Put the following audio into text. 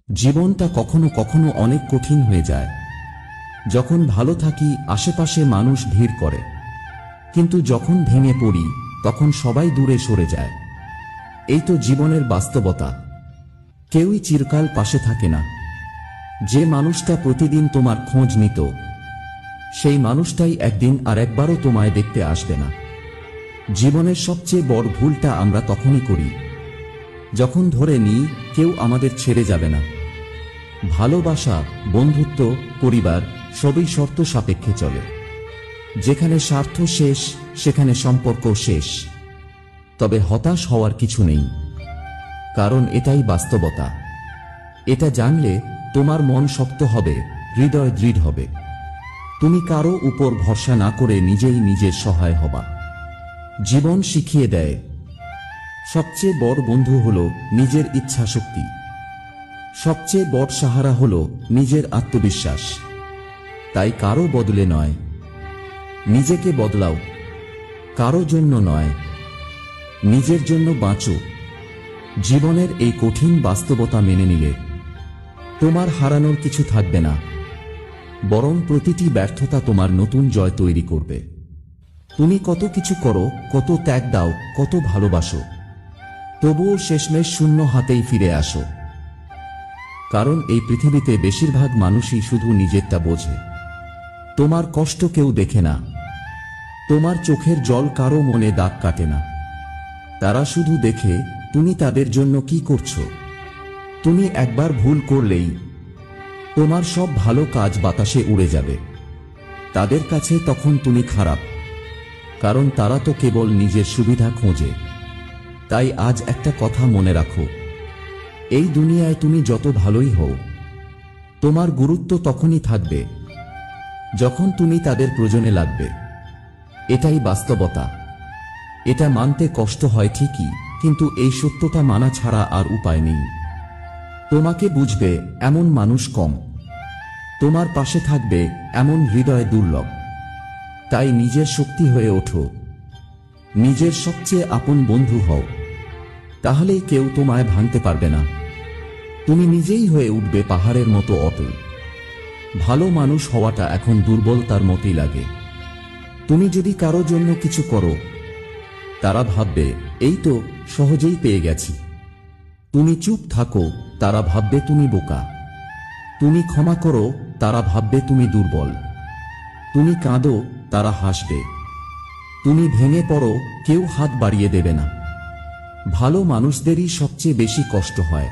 জীবনটা কখনো কখনো অনেক কঠিন হয়ে যায়। যখন ভালো থাকি আশেপাশে মানুষ ভিড় করে, কিন্তু যখন ভেঙে পড়ি তখন সবাই দূরে সরে যায়। এই তো জীবনের বাস্তবতা। কেউই চিরকাল পাশে থাকে না। যে মানুষটা প্রতিদিন তোমার খোঁজ নিত, সেই মানুষটাই একদিন আর একবারও তোমায় দেখতে আসবে না। জীবনের সবচেয়ে বড় ভুলটা আমরা তখনই করি যখন ধরে নিই কেউ আমাদের ছেড়ে যাবে না। ভালোবাসা, বন্ধুত্ব, পরিবার সবই শর্ত সাপেক্ষে চলে। যেখানে স্বার্থ শেষ সেখানে সম্পর্ক শেষ। তবে হতাশ হওয়ার কিছু নেই, কারণ এটাই বাস্তবতা। এটা জানলে তোমার মন শক্ত হবে, হৃদয় দৃঢ় হবে। তুমি কারো উপর ভরসা না করে নিজেই নিজের সহায় হবা। জীবন শিখিয়ে দেয়, সবচেয়ে বড় বন্ধু হলো নিজের ইচ্ছা শক্তি। সবচেয়ে বড় সাহারা হলো নিজের আত্মবিশ্বাস। তাই কারো বদলে নয়, নিজেকে বদলাও। কারো জন্য নয়, নিজের জন্য বাঁচো। জীবনের এই কঠিন বাস্তবতা মেনে নিলে তোমার হারানোর কিছু থাকবে না, বরং প্রতিটি ব্যর্থতা তোমার নতুন জয় তৈরি করবে। তুমি কত কিছু করো, কত ত্যাগ দাও, কত ভালোবাসো, তবুও শেষমেশ শূন্য হাতেই ফিরে আসো। কারণ এই পৃথিবীতে বেশিরভাগ মানুষই শুধু নিজেরটা বোঝে। তোমার কষ্ট কেউ দেখে না, তোমার চোখের জল কারো মনে দাগ কাটে না। তারা শুধু দেখে তুমি তাদের জন্য কি করছো। তুমি একবার ভুল করলেই তোমার সব ভালো কাজ বাতাসে উড়ে যাবে। তাদের কাছে তখন তুমি খারাপ, কারণ তারা তো কেবল নিজের সুবিধা খোঁজে। তাই আজ একটা কথা মনে রাখো, এই দুনিয়ায় তুমি যত ভালোই হও, তোমার গুরুত্ব তখনই থাকবে যখন তুমি তাদের প্রয়োজনে লাগবে। এটাই বাস্তবতা। এটা মানতে কষ্ট হয় ঠিকই, কিন্তু এই সত্যটা মানা ছাড়া আর উপায় নেই। তোমাকে বুঝবে এমন মানুষ কম, তোমার পাশে থাকবে এমন হৃদয় দুর্লভ। তাই নিজের শক্তি হয়ে ওঠো, নিজের সবচেয়ে আপন বন্ধু হও। তাহলেই কেউ তোমায় ভাঙতে পারবে না। তুমি নিজেই হয়ে উঠবে পাহাড়ের মতো অটল। ভালো মানুষ হওয়াটা এখন দুর্বলতার মতোই লাগে। তুমি যদি কারো জন্য কিছু করো, তারা ভাববে এই তো সহজেই পেয়ে গেছি। তুমি চুপ থাকো, তারা ভাববে তুমি বোকা। তুমি ক্ষমা করো, তারা ভাববে তুমি দুর্বল। তুমি কাঁদো, তারা হাসবে। তুমি ভেঙে পড়ো, কেউ হাত বাড়িয়ে দেবে না। ভালো মানুষদেরই সবচেয়ে বেশি কষ্ট হয়।